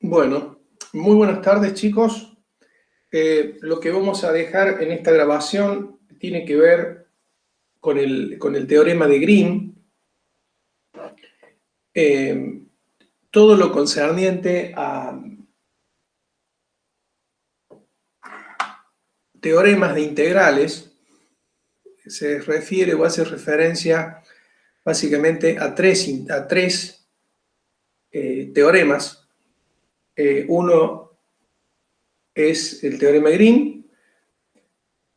Bueno, muy buenas tardes, chicos. Lo que vamos a dejar en esta grabación tiene que ver con el teorema de Green, todo lo concerniente a teoremas de integrales. Se refiere o hace referencia básicamente a tres teoremas. Uno es el teorema de Green,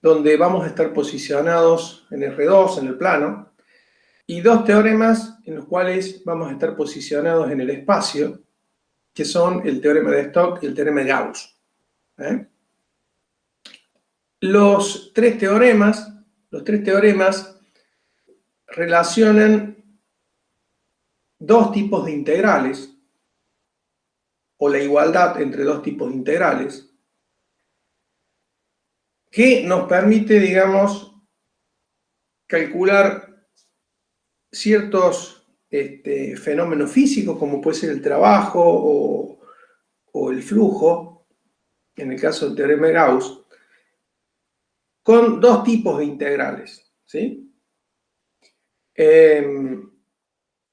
donde vamos a estar posicionados en R2, en el plano, y dos teoremas en los cuales vamos a estar posicionados en el espacio, que son el teorema de Stokes y el teorema de Gauss. Los tres teoremas relacionan dos tipos de integrales, o la igualdad entre dos tipos de integrales, que nos permite, digamos, calcular ciertos fenómenos físicos, como puede ser el trabajo o el flujo, en el caso del teorema de Gauss, con dos tipos de integrales, ¿sí?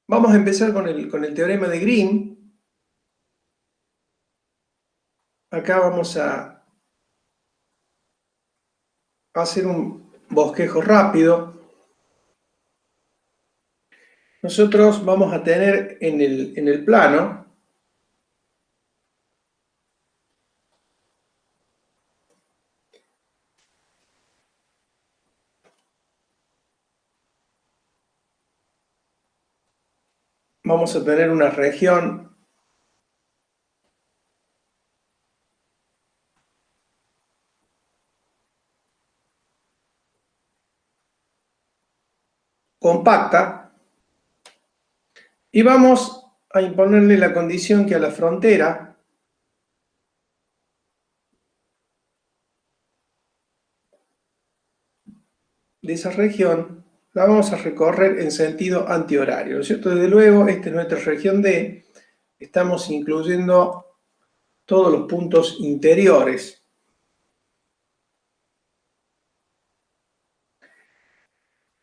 Vamos a empezar con el teorema de Green. Acá vamos a hacer un bosquejo rápido. Nosotros vamos a tener en el plano vamos a tener una región compacta y vamos a imponerle la condición que a la frontera de esa región la vamos a recorrer en sentido antihorario, ¿no es cierto? Desde luego, esta es nuestra región D, estamos incluyendo todos los puntos interiores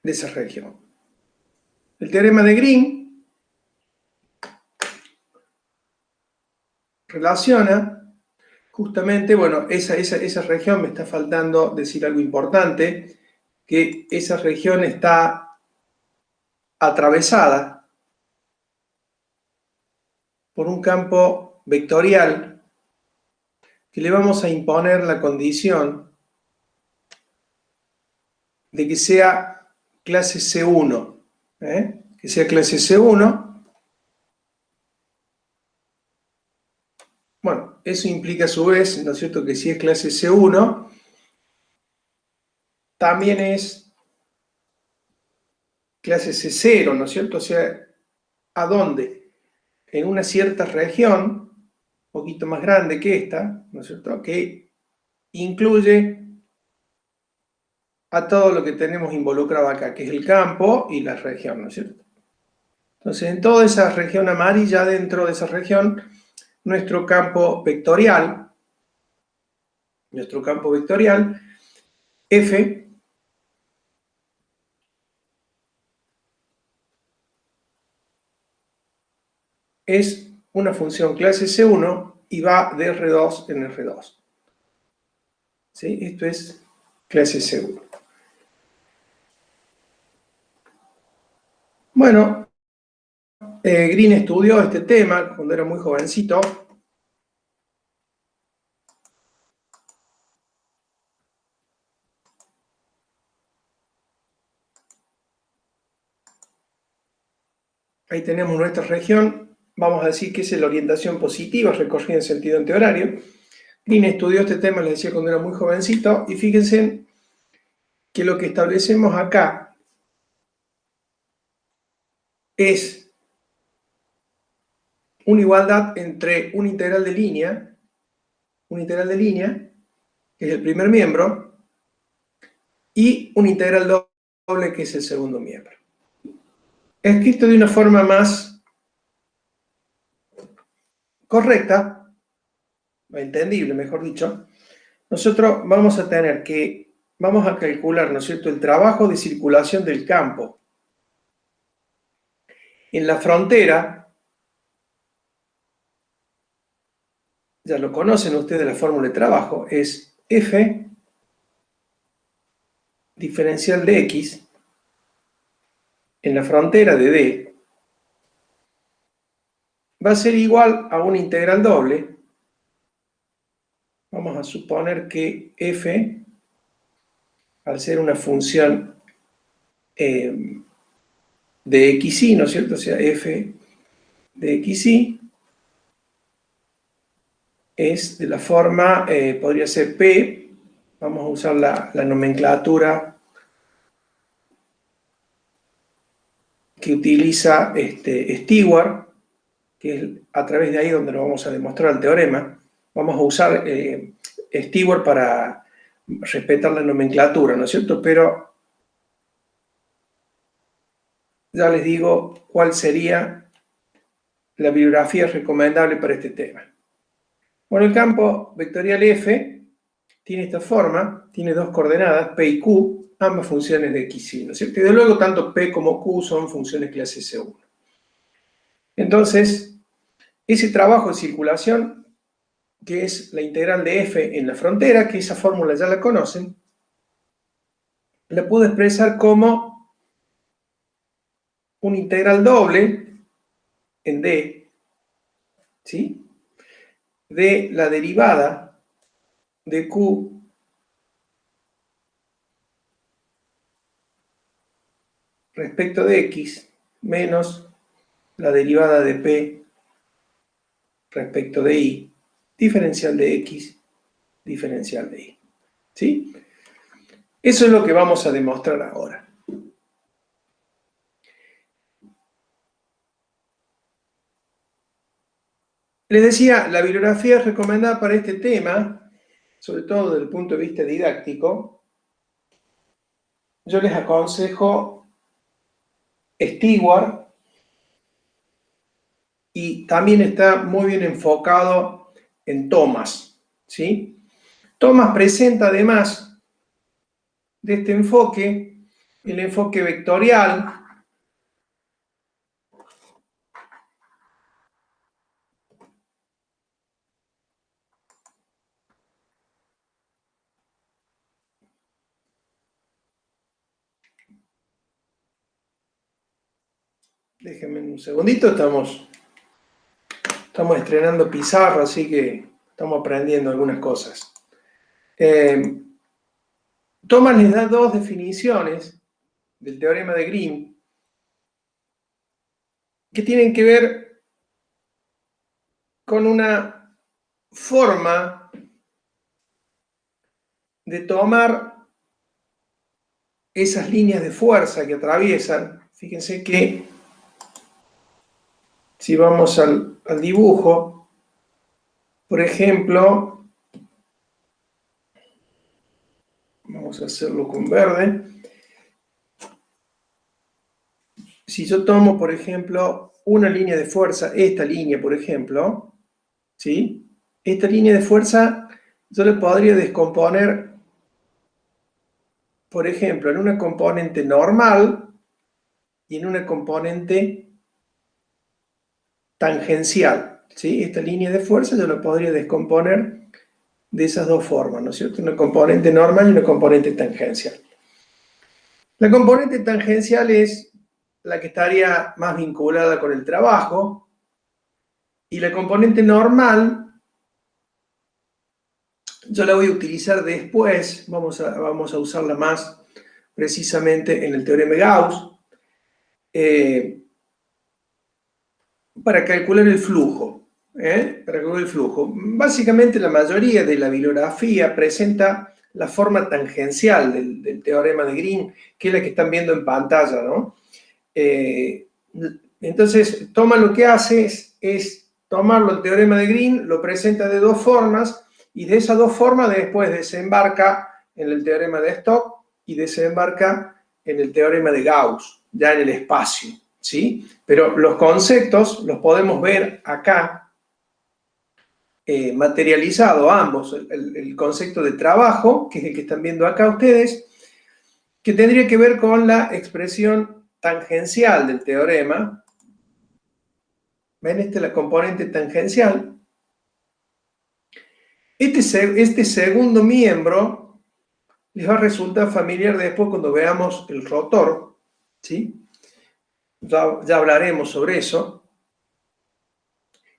de esa región. El teorema de Green relaciona justamente, bueno, esa región, me está faltando decir algo importante, que esa región está atravesada por un campo vectorial que le vamos a imponer la condición de que sea clase C1, que sea clase C1. Bueno, eso implica a su vez, ¿no es cierto?, que si es clase C1, también es clase C0, ¿no es cierto? O sea, ¿a dónde? En una cierta región, un poquito más grande que esta, ¿no es cierto?, que incluye a todo lo que tenemos involucrado acá, que es el campo y la región, ¿no es cierto? Entonces, en toda esa región amarilla, dentro de esa región, nuestro campo vectorial, F, es una función clase C1 y va de R2 en R2. ¿Sí? Esto es clase C1. Bueno, Green estudió este tema cuando era muy jovencito. Ahí tenemos nuestra región. Vamos a decir que es la orientación positiva, recorrida en sentido antihorario. Green estudió este tema, les decía, cuando era muy jovencito. Y fíjense que lo que establecemos acá es una igualdad entre un integral de línea, que es el primer miembro, y un integral doble, que es el segundo miembro. Escrito de una forma más correcta, entendible, mejor dicho, nosotros vamos a tener que, vamos a calcular, ¿no es cierto?, el trabajo de circulación del campo. En la frontera, ya lo conocen ustedes, la fórmula de trabajo, es F diferencial de X en la frontera de D va a ser igual a una integral doble. Vamos a suponer que F, al ser una función de xy, ¿no es cierto? O sea, F de xy es de la forma, podría ser P, vamos a usar la nomenclatura que utiliza Stewart, que es a través de ahí donde lo vamos a demostrar el teorema. Vamos a usar Stewart para respetar la nomenclatura, ¿no es cierto? Pero ya les digo cuál sería la bibliografía recomendable para este tema. Bueno, el campo vectorial F tiene esta forma, tiene dos coordenadas, P y Q, ambas funciones de x y, ¿no es cierto? Y de luego tanto P como Q son funciones clase C1. Entonces, ese trabajo de circulación, que es la integral de F en la frontera, que esa fórmula ya la conocen, la puedo expresar como una integral doble en D, ¿sí?, de la derivada de Q respecto de X menos la derivada de P respecto de Y, diferencial de X, diferencial de Y. ¿Sí? Eso es lo que vamos a demostrar ahora. Les decía, la bibliografía recomendada para este tema, sobre todo desde el punto de vista didáctico, yo les aconsejo Stewart, y también está muy bien enfocado en Thomas, ¿sí? Thomas presenta además de este enfoque, el enfoque vectorial, déjenme un segundito, estamos estrenando pizarra, así que estamos aprendiendo algunas cosas. Thomas les da dos definiciones del teorema de Green que tienen que ver con una forma de tomar esas líneas de fuerza que atraviesan. Fíjense que si vamos al dibujo, por ejemplo, vamos a hacerlo con verde. Si yo tomo, por ejemplo, una línea de fuerza, esta línea, por ejemplo, ¿sí? Esta línea de fuerza yo la podría descomponer, por ejemplo, en una componente normal y en una componente tangencial, ¿sí? Esta línea de fuerza yo la podría descomponer de esas dos formas, ¿no es cierto? Una componente normal y una componente tangencial. La componente tangencial es la que estaría más vinculada con el trabajo, y la componente normal yo la voy a utilizar después, vamos a usarla más precisamente en el teorema de Gauss, para calcular el flujo. Para calcular el flujo. Básicamente la mayoría de la bibliografía presenta la forma tangencial del teorema de Green, que es la que están viendo en pantalla, ¿no? Entonces, Thomas lo que hace es tomarlo el teorema de Green, lo presenta de dos formas, y de esas dos formas después desembarca en el teorema de Stokes y desembarca en el teorema de Gauss, ya en el espacio, ¿sí? Pero los conceptos los podemos ver acá materializado ambos, el concepto de trabajo, que es el que están viendo acá ustedes, que tendría que ver con la expresión tangencial del teorema. ¿Ven? Esta es la componente tangencial. Este segundo miembro les va a resultar familiar después cuando veamos el rotor, ¿sí? Ya hablaremos sobre eso.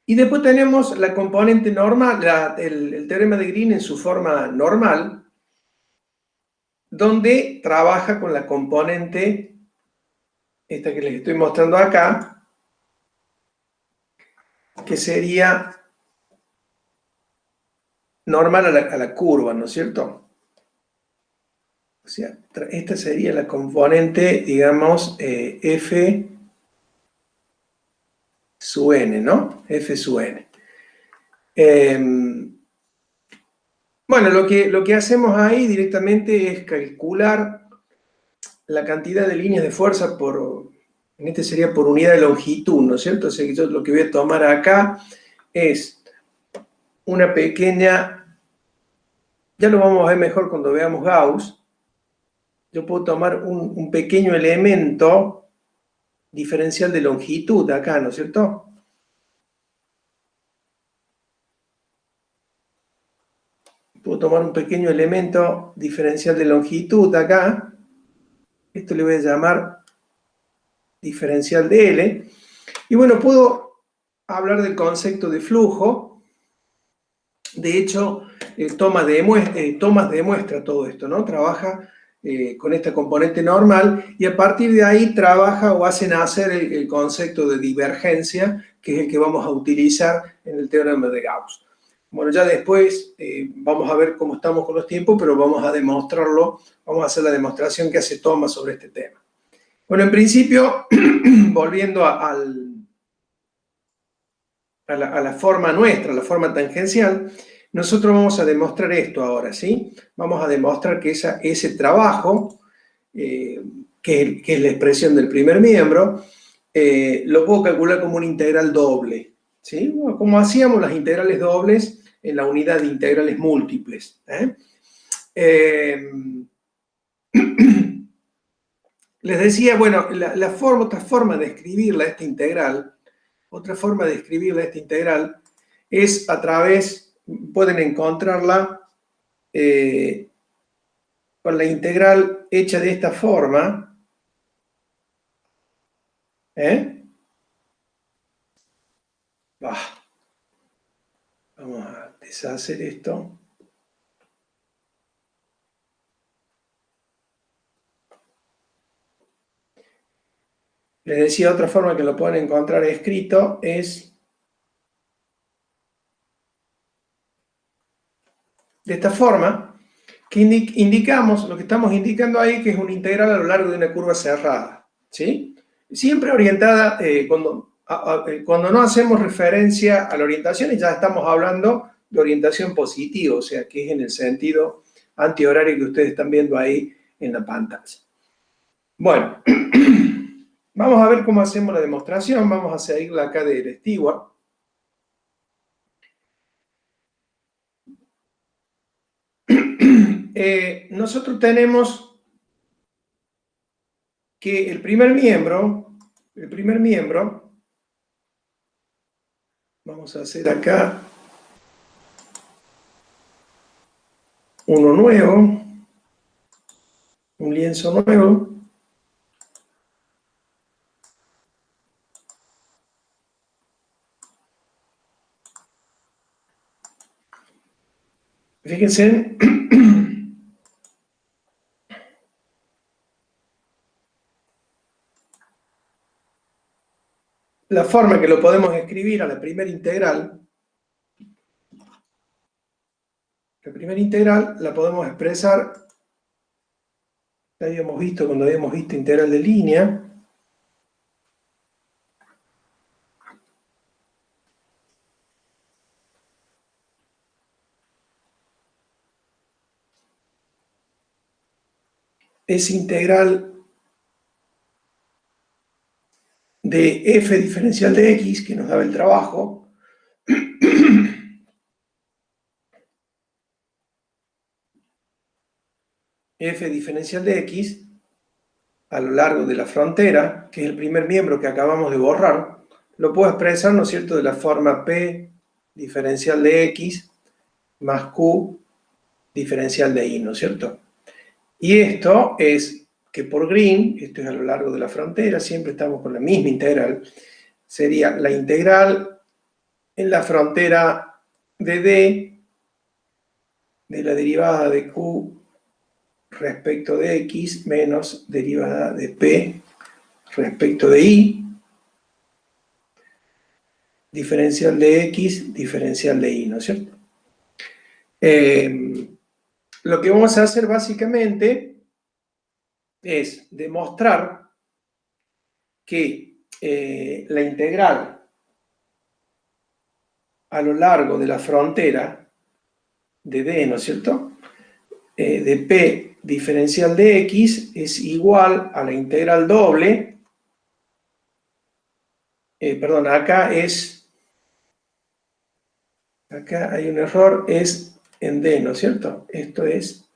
Y después tenemos la componente normal, el teorema de Green en su forma normal, donde trabaja con la componente, esta que les estoy mostrando acá, que sería normal a la curva, ¿no es cierto? O sea, esta sería la componente, digamos, F sub n, ¿no? F sub n. Bueno, lo que hacemos ahí directamente es calcular la cantidad de líneas de fuerza en este sería por unidad de longitud, ¿no es cierto? O sea que yo lo que voy a tomar acá es una pequeña, ya lo vamos a ver mejor cuando veamos Gauss. Yo puedo tomar un pequeño elemento diferencial de longitud acá, ¿no es cierto? Puedo tomar un pequeño elemento diferencial de longitud acá. Esto le voy a llamar diferencial de L. Y bueno, puedo hablar del concepto de flujo. De hecho, Thomas demuestra todo esto, ¿no? Trabaja con esta componente normal y a partir de ahí trabaja o hace nacer el concepto de divergencia, que es el que vamos a utilizar en el teorema de Gauss. Bueno, ya después vamos a ver cómo estamos con los tiempos, pero vamos a demostrarlo, vamos a hacer la demostración que hace Thomas sobre este tema. Bueno, en principio, volviendo a la forma nuestra, la forma tangencial, nosotros vamos a demostrar esto ahora, ¿sí? Vamos a demostrar que ese trabajo, que es la expresión del primer miembro, lo puedo calcular como una integral doble, ¿sí? Bueno, como hacíamos las integrales dobles en la unidad de integrales múltiples. Les decía, bueno, otra forma de escribirla, esta integral, es a través, pueden encontrarla con la integral hecha de esta forma. Vamos a deshacer esto. Les decía, otra forma que lo pueden encontrar escrito es de esta forma, que indicamos, lo que estamos indicando ahí, que es una integral a lo largo de una curva cerrada, ¿sí? Siempre orientada, cuando no hacemos referencia a la orientación, y ya estamos hablando de orientación positiva, o sea, que es en el sentido antihorario que ustedes están viendo ahí en la pantalla. Bueno, vamos a ver cómo hacemos la demostración, vamos a seguirla acá de Stewart. Nosotros tenemos que el primer miembro, vamos a hacer acá uno nuevo, un lienzo nuevo. Fíjense, la forma que lo podemos escribir a la primera integral. La primera integral la podemos expresar, ya habíamos visto cuando habíamos visto integral de línea. Es integral de f diferencial de x, que nos daba el trabajo, f diferencial de x a lo largo de la frontera, que es el primer miembro que acabamos de borrar, lo puedo expresar, ¿no es cierto?, de la forma p diferencial de x más q diferencial de y, ¿no es cierto? Y esto es que por Green, esto es a lo largo de la frontera, siempre estamos con la misma integral, sería la integral en la frontera de D de la derivada de Q respecto de X menos derivada de P respecto de Y, diferencial de X, diferencial de Y, ¿no es cierto? Lo que vamos a hacer básicamente es demostrar que la integral a lo largo de la frontera de D, ¿no es cierto?, de P diferencial de X es igual a la integral doble, perdón, acá hay un error, es en D, ¿no es cierto? Esto es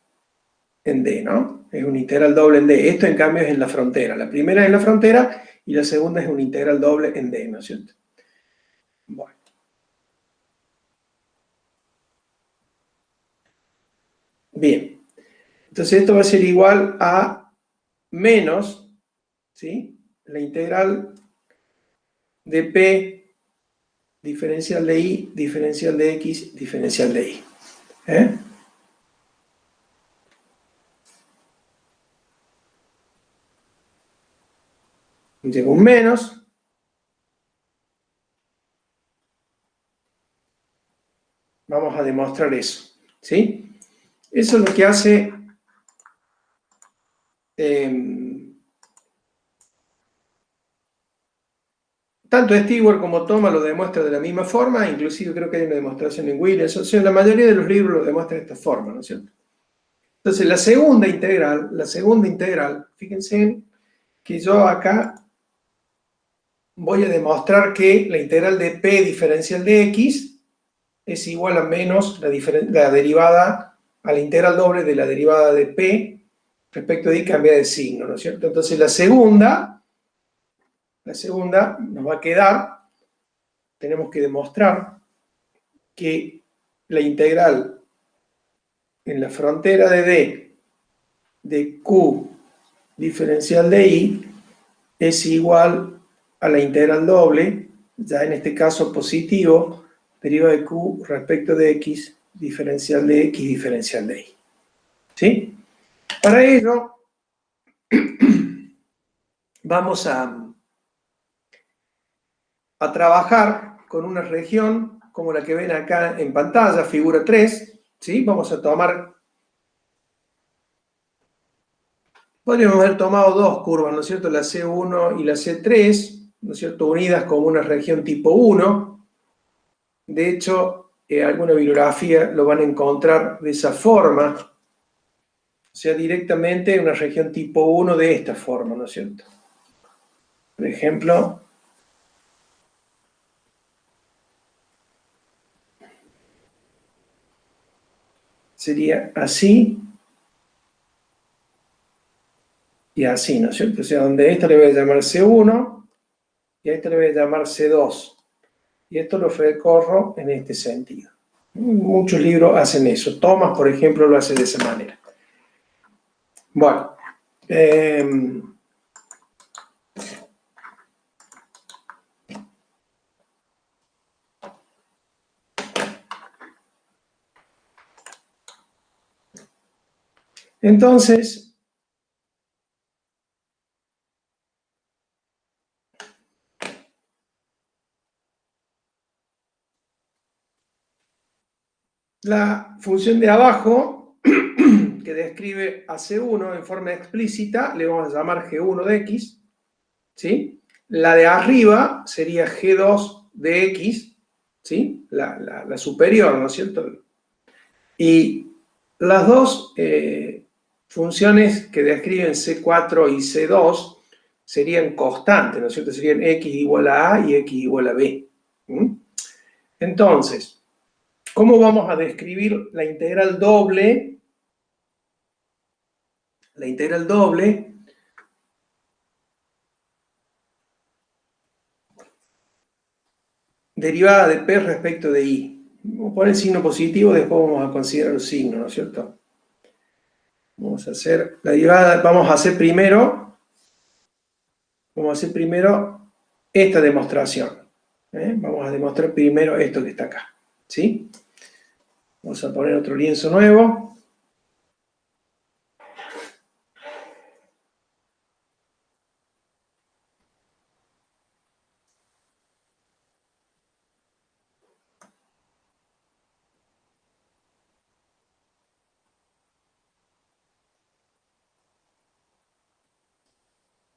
en D, ¿no? Es una integral doble en D. Esto en cambio es en la frontera. La primera es en la frontera y la segunda es una integral doble en D, ¿no es cierto? Bueno. Bien. Entonces esto va a ser igual a menos, ¿sí?, la integral de P diferencial de Y, diferencial de X, diferencial de Y. Llega un menos. Vamos a demostrar eso, ¿sí? Eso es lo que hace tanto Stewart como Thomas lo demuestra de la misma forma, inclusive creo que hay una demostración en Williams, o sea, la mayoría de los libros lo demuestran de esta forma, ¿no es cierto? Entonces, la segunda integral, fíjense que yo acá voy a demostrar que la integral de P diferencial de X es igual a menos la derivada a la integral doble de la derivada de P respecto de Y cambia de signo, ¿no es cierto? Entonces, la segunda nos va a quedar, tenemos que demostrar que la integral en la frontera de D de Q diferencial de Y es igual a la integral doble, ya en este caso positivo, derivada de Q respecto de X, diferencial de X, diferencial de Y. ¿Sí? Para ello, vamos a trabajar con una región como la que ven acá en pantalla, figura 3, ¿sí? Vamos a tomar, podríamos haber tomado dos curvas, ¿no es cierto? La C1 y la C3, ¿no es cierto? Unidas como una región tipo 1. De hecho, alguna bibliografía lo van a encontrar de esa forma, o sea, directamente una región tipo 1 de esta forma, ¿no es cierto? Por ejemplo, sería así y así, ¿no es cierto? O sea, donde a esta le voy a llamar C1 y a esta le voy a llamar C2. Y esto lo recorro en este sentido. Muchos libros hacen eso. Thomas, por ejemplo, lo hace de esa manera. Bueno. Entonces, la función de abajo, que describe a C1 en forma explícita, le vamos a llamar G1 de X, ¿sí? La de arriba sería G2 de X, ¿sí? La superior, ¿no es cierto? Y las dos funciones que describen C4 y C2 serían constantes, ¿no es cierto? Serían X igual a A y X igual a B. Entonces, ¿cómo vamos a describir la integral doble la integral doble derivada de P respecto de I. Vamos a poner el signo positivo, después vamos a considerar los signos, ¿no es cierto? Vamos a hacer la derivada, vamos a hacer primero esta demostración. Vamos a demostrar primero esto que está acá, ¿sí? Vamos a poner otro lienzo nuevo.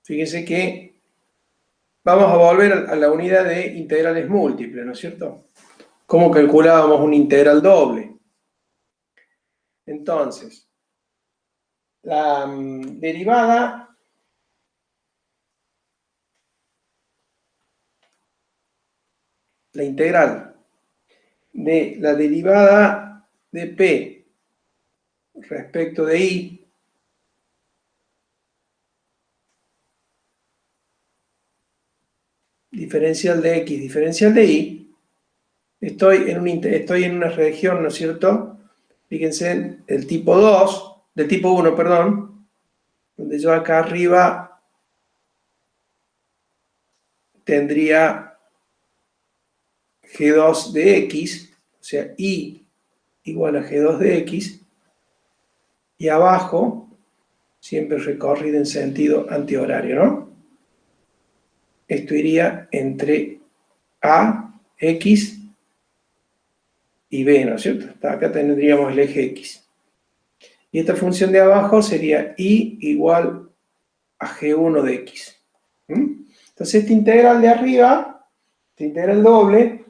Fíjense que vamos a volver a la unidad de integrales múltiples, ¿no es cierto? ¿Cómo calculábamos una integral doble? Entonces, la derivada la integral de la derivada de P respecto de I diferencial de X diferencial de Y, estoy en una región, ¿no es cierto? Fíjense, del tipo 2, del tipo 1, perdón, donde yo acá arriba tendría G2 de X, o sea, Y igual a G2 de X, y abajo, siempre recorrido en sentido antihorario, ¿no? Esto iría entre A, X y B, ¿no es cierto? Acá tendríamos el eje X. Y esta función de abajo sería Y igual a G1 de X. Entonces esta integral de arriba, esta integral doble,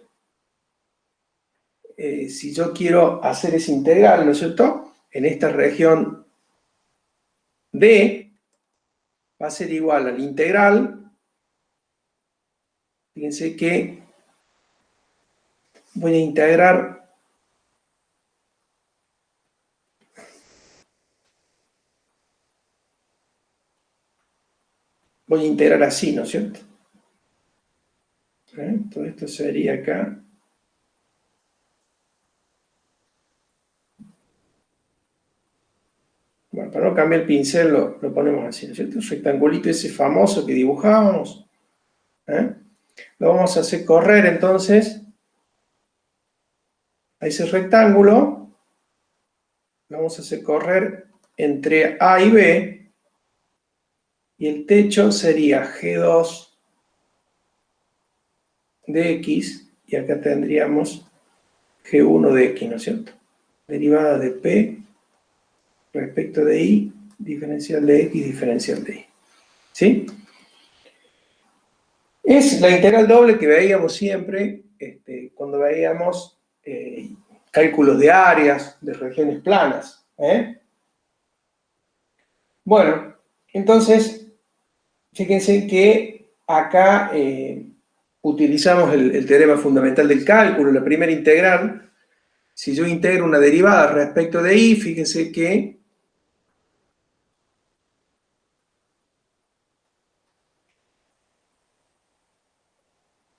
si yo quiero hacer esa integral, ¿no es cierto? En esta región D, va a ser igual a la integral. Fíjense que voy a integrar así, ¿no es cierto? Todo esto sería acá. Bueno, para no cambiar el pincel lo ponemos así, ¿no es cierto? El rectangulito ese famoso que dibujábamos. Lo vamos a hacer correr entonces a ese rectángulo. Lo vamos a hacer correr entre A y B. Y el techo sería G2 de X. Y acá tendríamos G1 de X, ¿no es cierto? Derivada de P respecto de Y, diferencial de X, diferencial de Y. ¿Sí? Es la integral doble que veíamos siempre cuando veíamos cálculos de áreas de regiones planas. Bueno, entonces, fíjense que acá utilizamos el teorema fundamental del cálculo, la primera integral. Si yo integro una derivada respecto de Y, fíjense que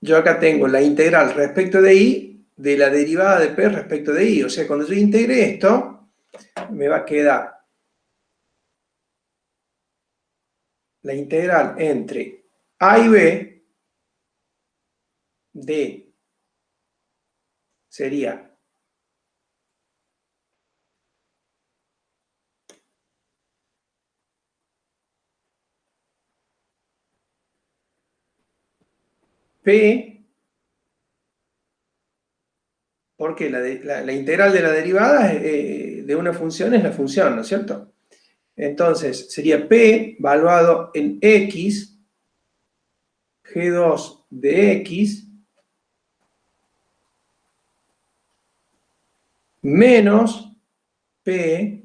yo acá tengo la integral respecto de Y de la derivada de P respecto de Y. O sea, cuando yo integre esto, me va a quedar la integral entre A y B de sería P, porque la integral de la derivada de una función es la función, ¿no es cierto? Entonces, sería P valuado en X, G2 de X, menos P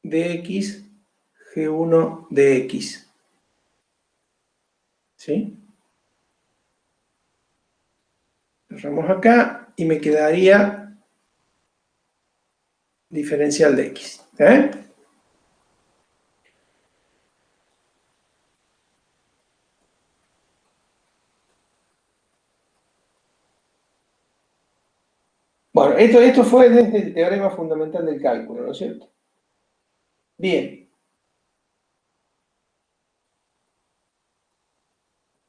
de X, G1 de X. ¿Sí? Cerramos acá y me quedaría diferencial de X. Bueno, esto fue desde el teorema fundamental del cálculo, ¿no es cierto? Bien.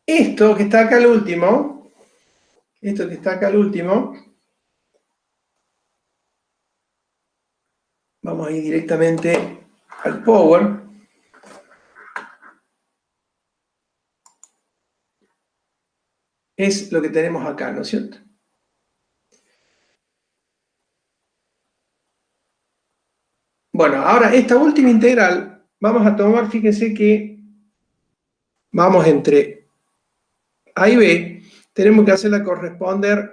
Esto que está acá al último, vamos a ir directamente al power. Es lo que tenemos acá, ¿no es cierto? Bueno, ahora esta última integral, vamos a tomar, fíjense que vamos entre A y B, tenemos que hacerla corresponder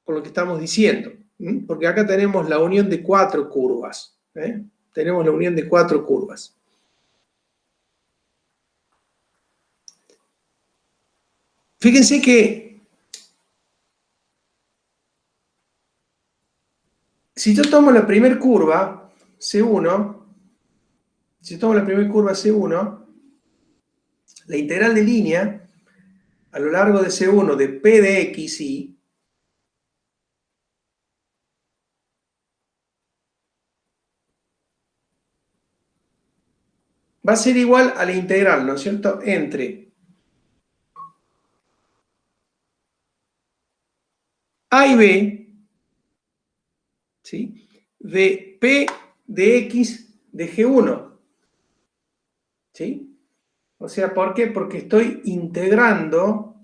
con lo que estamos diciendo, porque acá tenemos la unión de 4 curvas. Tenemos la unión de 4 curvas. Fíjense que si yo tomo la primera curva, C1, la integral de línea a lo largo de C1 de P de X, Y, va a ser igual a la integral, ¿no es cierto?, entre A y B, ¿sí?, de P de X de G1. ¿Sí? O sea, ¿por qué? Porque estoy integrando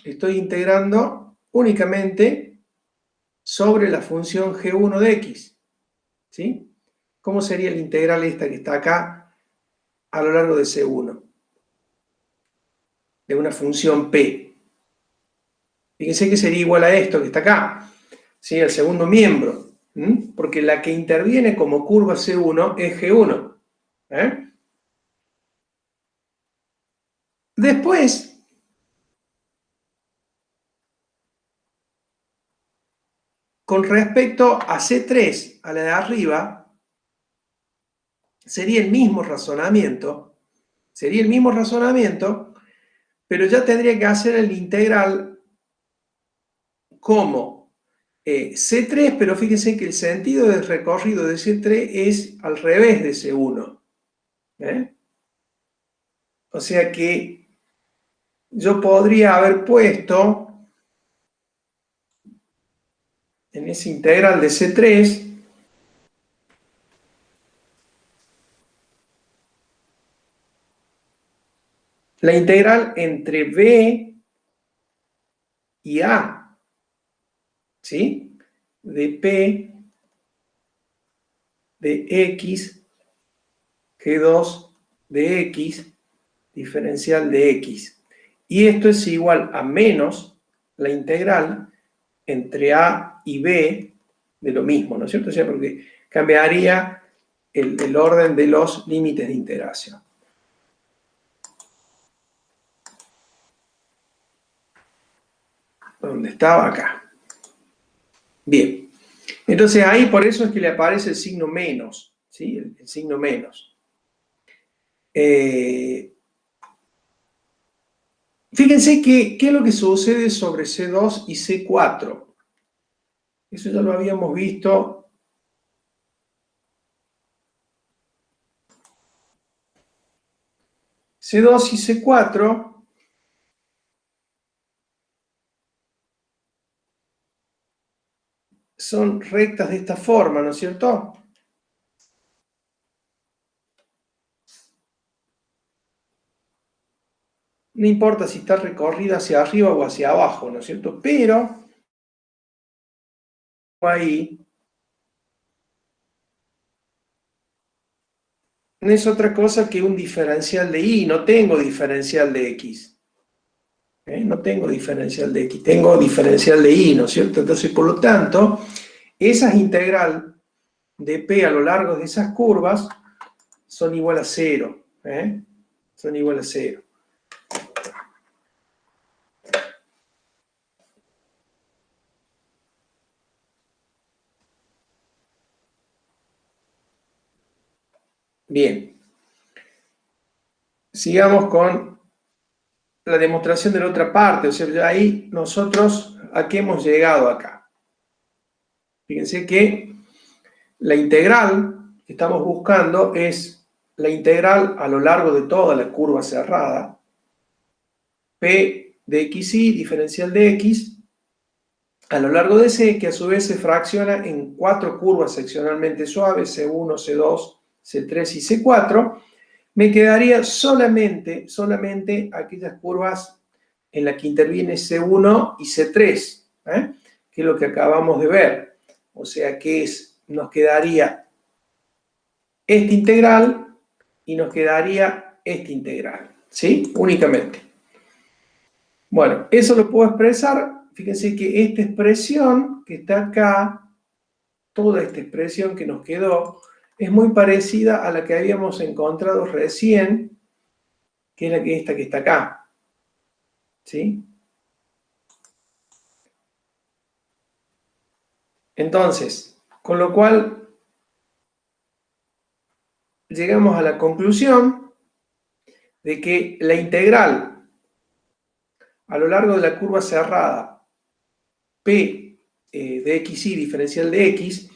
únicamente sobre la función G1 de X. ¿Sí? ¿Cómo sería la integral esta que está acá a lo largo de C1? De una función P. Fíjense que sería igual a esto que está acá, ¿sí? El segundo miembro, porque la que interviene como curva C1 es G1. Después, con respecto a C3, a la de arriba, sería el mismo razonamiento, pero ya tendría que hacer el integral como C3, pero fíjense que el sentido del recorrido de C3 es al revés de C1. O sea que yo podría haber puesto en ese integral de C3 la integral entre B y A, ¿sí? De P de X, G2 de X, diferencial de X. Y esto es igual a menos la integral entre A y B de lo mismo, ¿no es cierto? O sea, porque cambiaría el orden de los límites de integración. ¿Dónde estaba? Acá. Bien. Entonces ahí por eso es que le aparece el signo menos, ¿sí? El signo menos. Fíjense qué es lo que sucede sobre C2 y C4. Eso ya lo habíamos visto. C2 y C4 son rectas de esta forma, ¿no es cierto? No importa si está recorrida hacia arriba o hacia abajo, ¿no es cierto? Pero ahí no es otra cosa que un diferencial de y, no tengo diferencial de x. No tengo diferencial de x, tengo diferencial de y, ¿no es cierto? Entonces, por lo tanto, esas integral de p a lo largo de esas curvas son igual a 0. Son igual a 0. Bien. Sigamos con la demostración de la otra parte. O sea, ya ahí nosotros, ¿a qué hemos llegado acá? Fíjense que la integral que estamos buscando es la integral a lo largo de toda la curva cerrada, P de xy, diferencial de x, a lo largo de C, que a su vez se fracciona en 4 curvas seccionalmente suaves, C1, C2, C3 y C4, me quedaría solamente aquellas curvas en las que interviene C1 y C3, que es lo que acabamos de ver. O sea que nos quedaría esta integral y nos quedaría esta integral, ¿sí? Únicamente. Bueno, eso lo puedo expresar. Fíjense que esta expresión que está acá, toda esta expresión que nos quedó, es muy parecida a la que habíamos encontrado recién, que es esta que está acá. ¿Sí? Entonces, con lo cual, llegamos a la conclusión de que la integral a lo largo de la curva cerrada P de xy diferencial de x,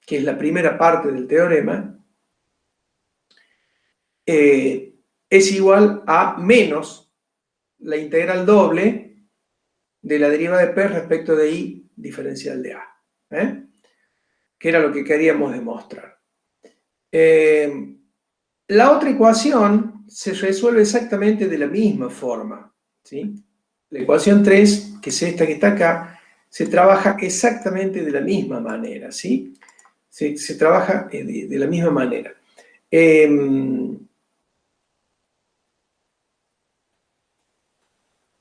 que es la primera parte del teorema, es igual a menos la integral doble de la derivada de P respecto de y diferencial de A, que era lo que queríamos demostrar. La otra ecuación se resuelve exactamente de la misma forma, ¿sí? La ecuación 3, que es esta que está acá, se trabaja exactamente de la misma manera, ¿sí? Se trabaja de la misma manera.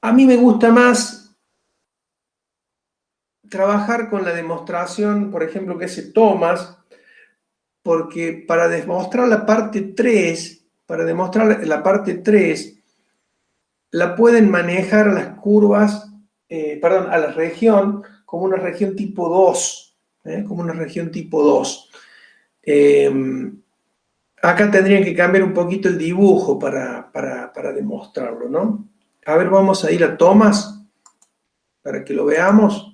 A mí me gusta más trabajar con la demostración, por ejemplo, que hace Thomas, porque para demostrar la parte 3, la pueden manejar a las curvas, a la región, como una región tipo 2, como una región tipo 2. Acá tendrían que cambiar un poquito el dibujo para demostrarlo, ¿no? A ver, vamos a ir a Thomas para que lo veamos.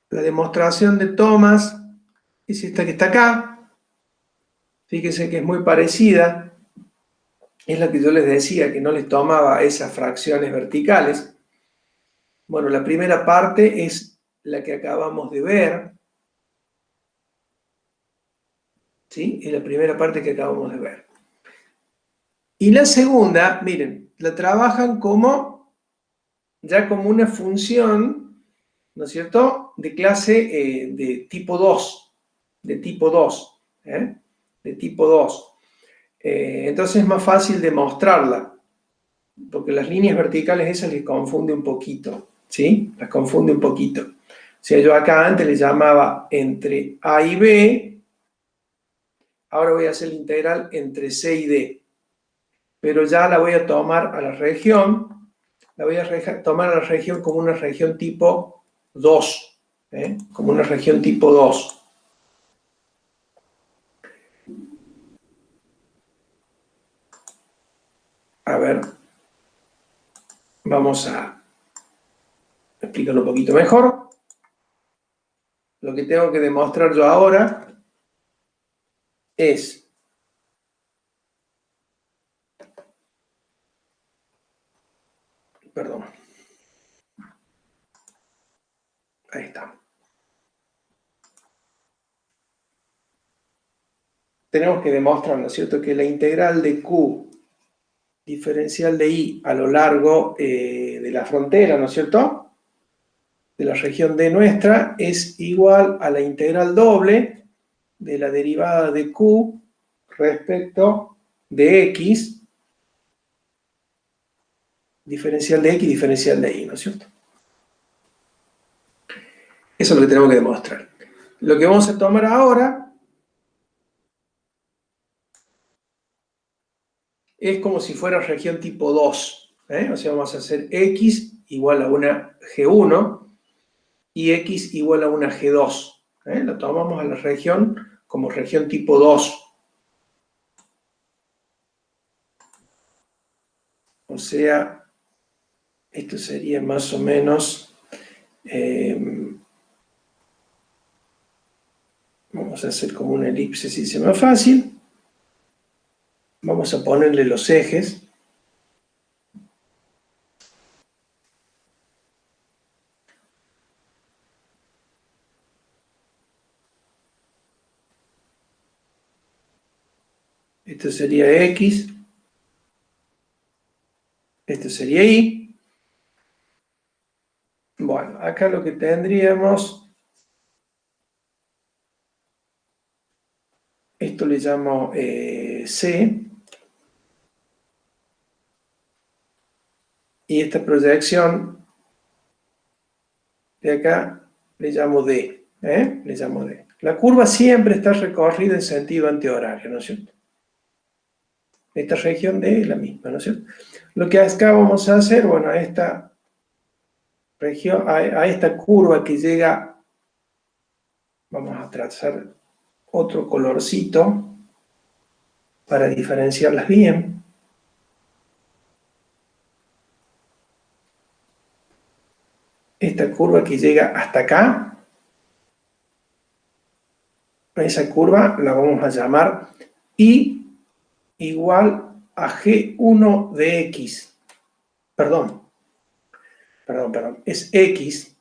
La demostración de Thomas es esta que está acá. Fíjense que es muy parecida. Es la que yo les decía, que no les tomaba esas fracciones verticales. Bueno, la primera parte es la que acabamos de ver. ¿Sí? Es la primera parte que acabamos de ver. Y la segunda, miren, la trabajan ya como una función, ¿no es cierto?, de clase de tipo 2, de tipo 2, de tipo 2. Entonces es más fácil demostrarla, porque las líneas verticales esas les confunde un poquito, ¿sí? Las confunde un poquito. O sea, yo acá antes le llamaba entre A y B, ahora voy a hacer la integral entre C y D, pero ya la voy a tomar a la región, tomar a la región como una región tipo 2, como una región tipo 2. A ver, vamos a explicarlo un poquito mejor. Lo que tengo que demostrar yo ahora es perdón, ahí está. Tenemos que demostrar, ¿no es cierto?, que la integral de Q diferencial de I a lo largo de la frontera, ¿no es cierto?, de la región D nuestra, es igual a la integral doble de la derivada de Q respecto de X, diferencial de X, diferencial de Y, ¿no es cierto? Eso es lo que tenemos que demostrar. Lo que vamos a tomar ahora es como si fuera región tipo 2. O sea, vamos a hacer X igual a una G1 y X igual a una G2. Lo tomamos a la región como región tipo 2. O sea, esto sería más o menos... vamos a hacer como una elipse si se me hace fácil. Vamos a ponerle los ejes. Esto sería X. Esto sería Y. Bueno, acá lo que tendríamos, esto le llamo C. Y esta proyección de acá le llamo D. Le llamo D. La curva siempre está recorrida en sentido antihorario, ¿no es cierto? Esta región D es la misma, ¿no es cierto? Lo que acá vamos a hacer, bueno, a esta región, a esta curva que llega, vamos a trazar otro colorcito para diferenciarlas bien. Esta curva que llega hasta acá, esa curva la vamos a llamar I igual a G1 de X. Perdón, es X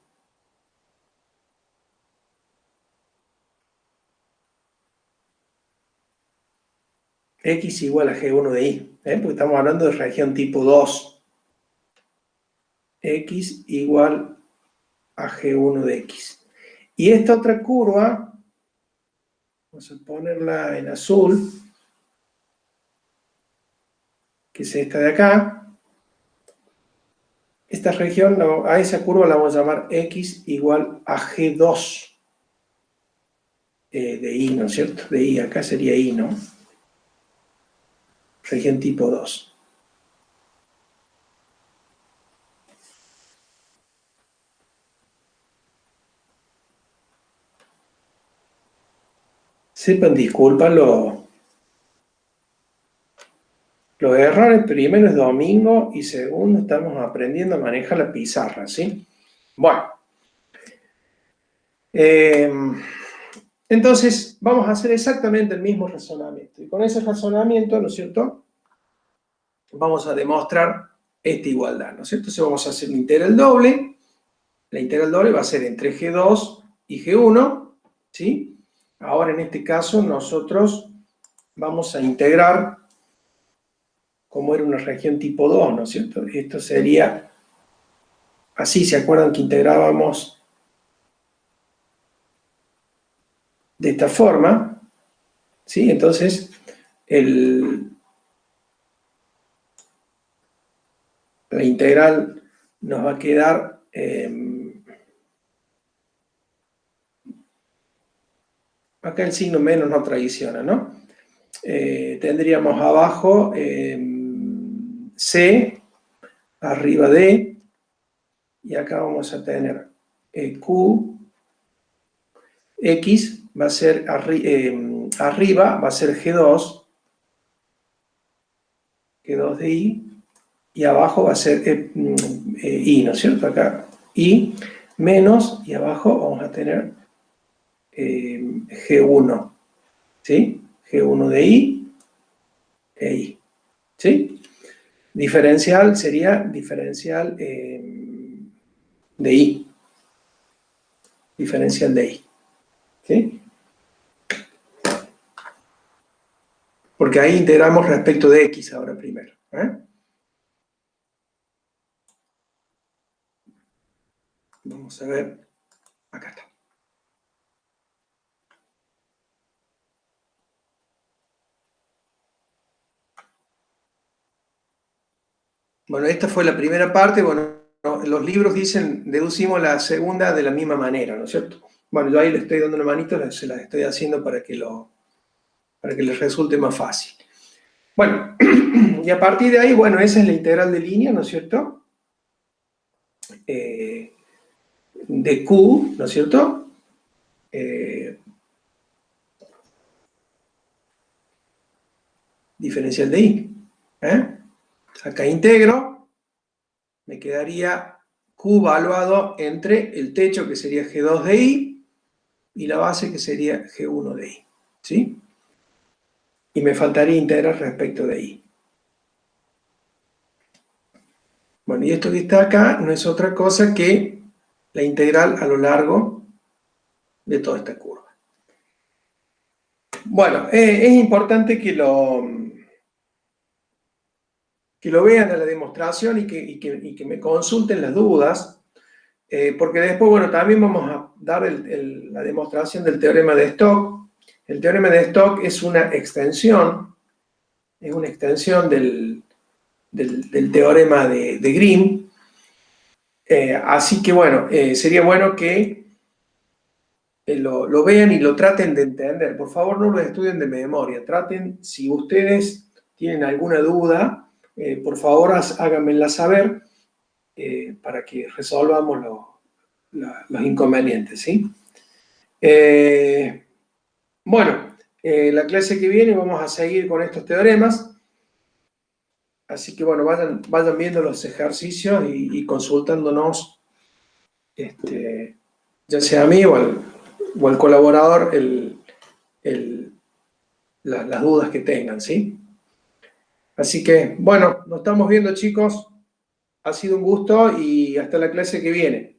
igual a G1 de Y, porque estamos hablando de región tipo 2. X igual a G1 de X. Y esta otra curva, vamos a ponerla en azul, que es esta de acá. Esta región, a esa curva la vamos a llamar X igual a G2 de Y, ¿no es cierto? De Y, acá sería Y, ¿no? Región tipo 2. Sepan disculpar los errores. Primero es domingo y segundo estamos aprendiendo a manejar la pizarra, ¿sí? Bueno. Entonces vamos a hacer exactamente el mismo razonamiento. Y con ese razonamiento, ¿no es cierto?, vamos a demostrar esta igualdad, ¿no es cierto? Entonces vamos a hacer una integral doble. La integral doble va a ser entre G2 y G1, ¿sí? Ahora en este caso nosotros vamos a integrar como era una región tipo 2, ¿no es cierto? Esto sería así, ¿se acuerdan que integrábamos de esta forma? ¿Sí? Entonces, la integral nos va a quedar acá el signo menos no traiciona, ¿no? Tendríamos abajo C, arriba D, y acá vamos a tener Q, X va a ser arriba, va a ser G2 de Y, y abajo va a ser Y, ¿no es cierto? Acá Y menos, y abajo vamos a tener G1, ¿sí? G1 de Y e Y, ¿sí? Diferencial sería diferencial de Y. Diferencial de Y, ¿sí? Porque ahí integramos respecto de X ahora primero, Vamos a ver, acá está. Bueno, esta fue la primera parte. Bueno, los libros dicen, deducimos la segunda de la misma manera, ¿no es cierto? Bueno, yo ahí le estoy dando una manito, se las estoy haciendo para que les resulte más fácil. Bueno, Y a partir de ahí, bueno, esa es la integral de línea, ¿no es cierto? De Q, ¿no es cierto? Diferencial de I. Acá integro, me quedaría Q valuado entre el techo, que sería G2 de I, y la base, que sería G1 de I. ¿Sí? Y me faltaría integrar respecto de I. Bueno, y esto que está acá no es otra cosa que la integral a lo largo de toda esta curva. Bueno, es importante que lo vean a la demostración y que me consulten las dudas, porque después, bueno, también vamos a dar la demostración del teorema de Stokes. El teorema de Stokes es una extensión del teorema de Green. Así que, bueno, sería bueno que lo vean y lo traten de entender. Por favor, no lo estudien de memoria. Traten, si ustedes tienen alguna duda, por favor háganmela saber para que resolvamos los inconvenientes, ¿sí? Bueno, la clase que viene vamos a seguir con estos teoremas. Así que, bueno, vayan viendo los ejercicios y consultándonos, ya sea a mí o al colaborador, las dudas que tengan, ¿sí? Así que, bueno, nos estamos viendo, chicos. Ha sido un gusto y hasta la clase que viene.